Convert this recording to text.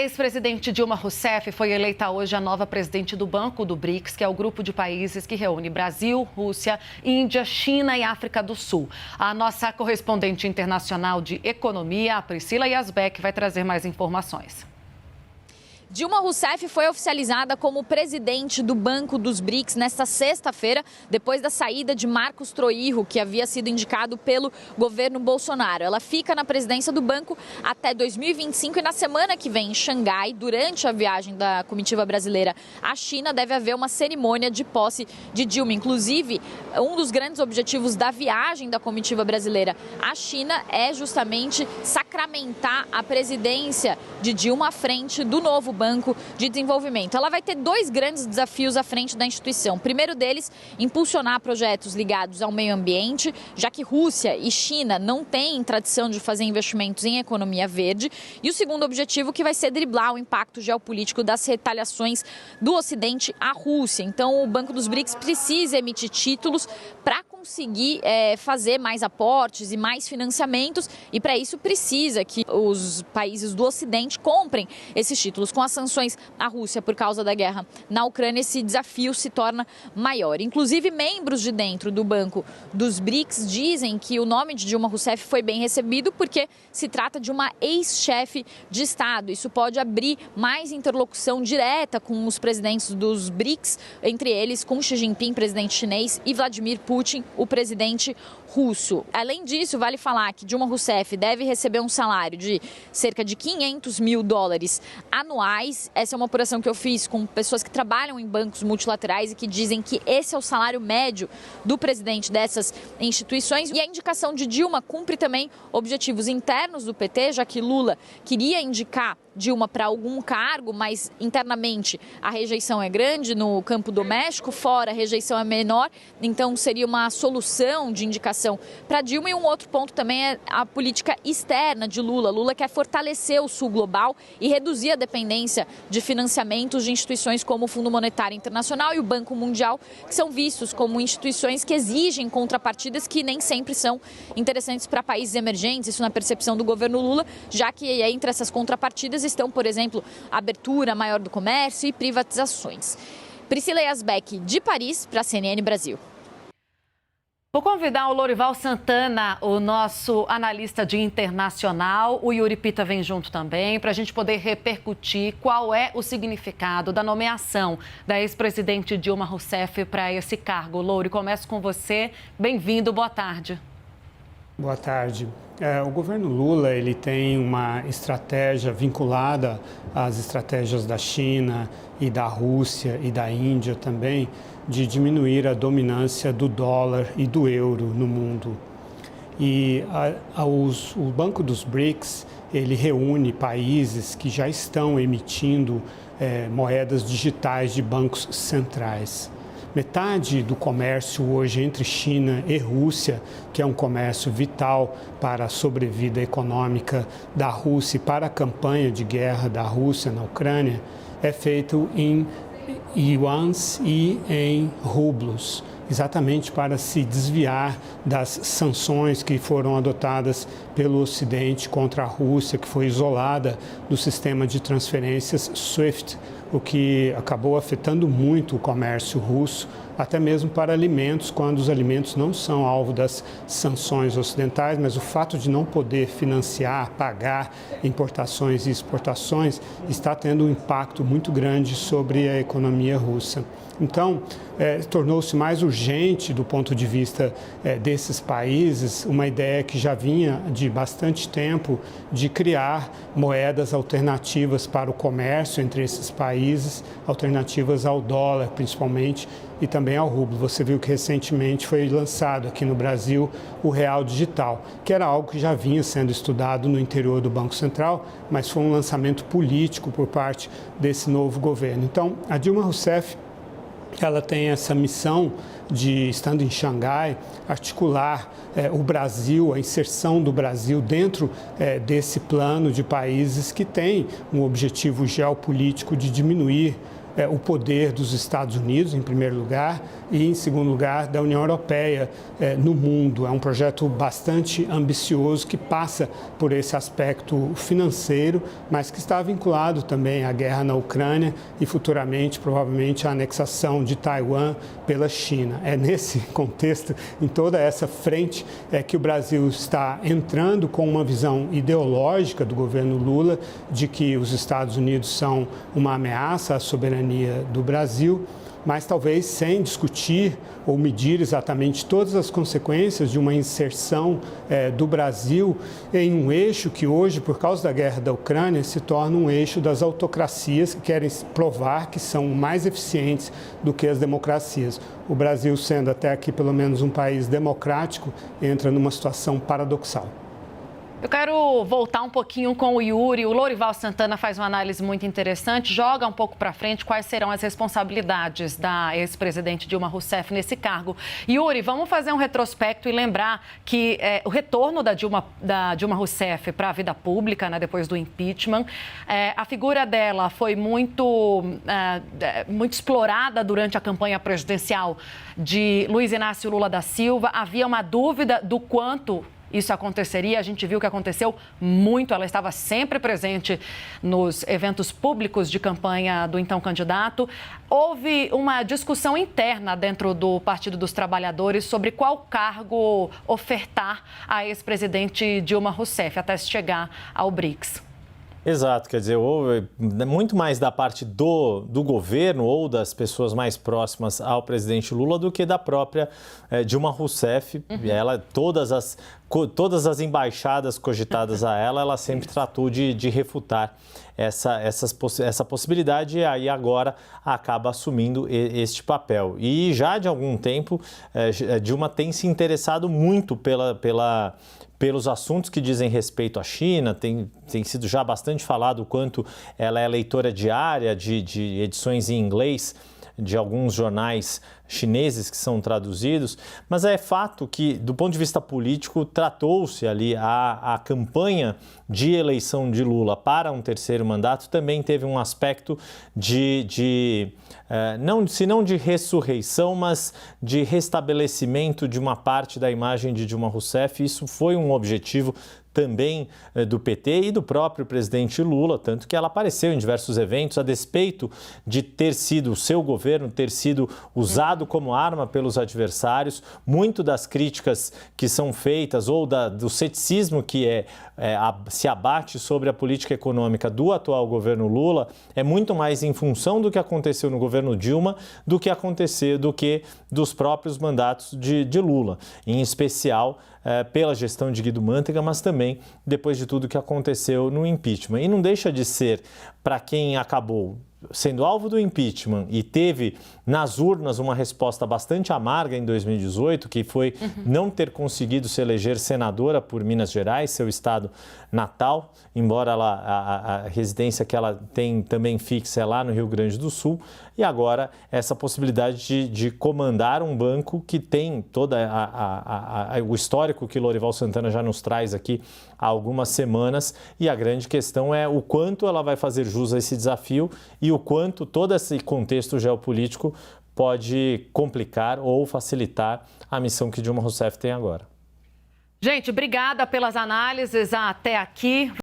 ex-presidente Dilma Rousseff foi eleita hoje a nova presidente do Banco do BRICS, que é o grupo de países que reúne Brasil, Rússia, Índia, China e África do Sul. A nossa correspondente internacional de economia, a Priscila Yazbek, vai trazer mais informações. Dilma Rousseff foi oficializada como presidente do Banco dos BRICS nesta sexta-feira, depois da saída de Marcos Troirro, que havia sido indicado pelo governo Bolsonaro. Ela fica na presidência do banco até 2025 e na semana que vem, em Xangai, durante a viagem da comitiva brasileira à China, deve haver uma cerimônia de posse de Dilma. Inclusive, um dos grandes objetivos da viagem da comitiva brasileira à China é justamente sacramentar a presidência de Dilma à frente do novo Banco de Desenvolvimento. Ela vai ter dois grandes desafios à frente da instituição. O primeiro deles, impulsionar projetos ligados ao meio ambiente, já que Rússia e China não têm tradição de fazer investimentos em economia verde. E o segundo objetivo, que vai ser driblar o impacto geopolítico das retaliações do Ocidente à Rússia. Então, o Banco dos BRICS precisa emitir títulos para conseguir fazer mais aportes e mais financiamentos, e para isso precisa que os países do Ocidente comprem esses títulos. Com as sanções à Rússia por causa da guerra na Ucrânia, esse desafio se torna maior. Inclusive, membros de dentro do Banco dos BRICS dizem que o nome de Dilma Rousseff foi bem recebido porque se trata de uma ex-chefe de Estado. Isso pode abrir mais interlocução direta com os presidentes dos BRICS, entre eles com Xi Jinping, presidente chinês, e Vladimir Putin, o presidente russo. Além disso, vale falar que Dilma Rousseff deve receber um salário de cerca de $500 mil anuais. Essa é uma apuração que eu fiz com pessoas que trabalham em bancos multilaterais e que dizem que esse é o salário médio do presidente dessas instituições. E a indicação de Dilma cumpre também objetivos internos do PT, já que Lula queria indicar Dilma para algum cargo, mas internamente a rejeição é grande no campo doméstico, fora a rejeição é menor, então seria uma solução de indicação para Dilma. E um outro ponto também é a política externa de Lula. Lula quer fortalecer o Sul global e reduzir a dependência de financiamentos de instituições como o Fundo Monetário Internacional e o Banco Mundial, que são vistos como instituições que exigem contrapartidas que nem sempre são interessantes para países emergentes, isso na percepção do governo Lula, já que entre essas contrapartidas estão, por exemplo, a abertura maior do comércio e privatizações. Priscila Yazbek, de Paris, para a CNN Brasil. Vou convidar o Lorival Santana, o nosso analista de internacional. O Yuri Pita vem junto também, para a gente poder repercutir qual é o significado da nomeação da ex-presidente Dilma Rousseff para esse cargo. Louri, começo com você. Bem-vindo, boa tarde. Boa tarde. O governo Lula ele tem uma estratégia vinculada às estratégias da China e da Rússia e da Índia também, de diminuir a dominância do dólar e do euro no mundo. E o Banco dos BRICS ele reúne países que já estão emitindo moedas digitais de bancos centrais. Metade do comércio hoje entre China e Rússia, que é um comércio vital para a sobrevida econômica da Rússia e para a campanha de guerra da Rússia na Ucrânia, é feito em yuans e em rublos, exatamente para se desviar das sanções que foram adotadas pelo Ocidente contra a Rússia, que foi isolada do sistema de transferências SWIFT, o que acabou afetando muito o comércio russo, até mesmo para alimentos, quando os alimentos não são alvo das sanções ocidentais, mas o fato de não poder financiar, pagar importações e exportações está tendo um impacto muito grande sobre a economia russa. Então, tornou-se mais urgente, do ponto de vista desses países, uma ideia que já vinha de bastante tempo de criar moedas alternativas para o comércio entre esses países, alternativas ao dólar, principalmente, e também ao rublo. Você viu que recentemente foi lançado aqui no Brasil o Real Digital, que era algo que já vinha sendo estudado no interior do Banco Central, mas foi um lançamento político por parte desse novo governo. Então, a Dilma Rousseff ela tem essa missão de, estando em Xangai, articular o Brasil, a inserção do Brasil dentro desse plano de países que tem um objetivo geopolítico de diminuir o poder dos Estados Unidos, em primeiro lugar, e, em segundo lugar, da União Europeia no mundo. É um projeto bastante ambicioso que passa por esse aspecto financeiro, mas que está vinculado também à guerra na Ucrânia e, futuramente, provavelmente, à anexação de Taiwan pela China. É nesse contexto, em toda essa frente, que o Brasil está entrando com uma visão ideológica do governo Lula de que os Estados Unidos são uma ameaça à soberania do Brasil, mas talvez sem discutir ou medir exatamente todas as consequências de uma inserção do Brasil em um eixo que hoje, por causa da guerra da Ucrânia, se torna um eixo das autocracias que querem provar que são mais eficientes do que as democracias. O Brasil, sendo até aqui pelo menos um país democrático, entra numa situação paradoxal. Eu quero voltar um pouquinho com o Yuri. O Lorival Santana faz uma análise muito interessante, joga um pouco para frente quais serão as responsabilidades da ex-presidente Dilma Rousseff nesse cargo. Yuri, vamos fazer um retrospecto e lembrar que o retorno da Dilma Rousseff para a vida pública, né, depois do impeachment, a figura dela foi muito explorada durante a campanha presidencial de Luiz Inácio Lula da Silva. Havia uma dúvida do quanto isso aconteceria, a gente viu que aconteceu muito, ela estava sempre presente nos eventos públicos de campanha do então candidato. Houve uma discussão interna dentro do Partido dos Trabalhadores sobre qual cargo ofertar à ex-presidente Dilma Rousseff até se chegar ao BRICS. Exato, quer dizer, houve muito mais da parte do governo ou das pessoas mais próximas ao presidente Lula do que da própria Dilma Rousseff. Ela, todas as embaixadas cogitadas a ela sempre tratou de refutar essa possibilidade e aí agora acaba assumindo este papel. E já de algum tempo, Dilma tem se interessado muito pelos assuntos que dizem respeito à China, tem sido já bastante falado o quanto ela é leitora diária de edições em inglês de alguns jornais chineses que são traduzidos, mas é fato que, do ponto de vista político, tratou-se ali a campanha de eleição de Lula para um terceiro mandato, também teve um aspecto se não de ressurreição, mas de restabelecimento de uma parte da imagem de Dilma Rousseff. Isso foi um objetivo também do PT e do próprio presidente Lula, tanto que ela apareceu em diversos eventos, a despeito de ter sido o seu governo, ter sido usado como arma pelos adversários. Muito das críticas que são feitas ou do ceticismo que se abate sobre a política econômica do atual governo Lula é muito mais em função do que aconteceu no governo Dilma do que dos próprios mandatos de Lula, em especial pela gestão de Guido Mantega, mas também depois de tudo que aconteceu no impeachment. E não deixa de ser, para quem acabou sendo alvo do impeachment e teve nas urnas uma resposta bastante amarga em 2018, que foi não ter conseguido se eleger senadora por Minas Gerais, seu estado natal, embora a residência que ela tem também fixa é lá no Rio Grande do Sul, e agora essa possibilidade de comandar um banco que tem todo o histórico que Lorival Santana já nos traz aqui há algumas semanas, e a grande questão é o quanto ela vai fazer jus a esse desafio e o quanto todo esse contexto geopolítico pode complicar ou facilitar a missão que Dilma Rousseff tem agora. Gente, obrigada pelas análises até aqui.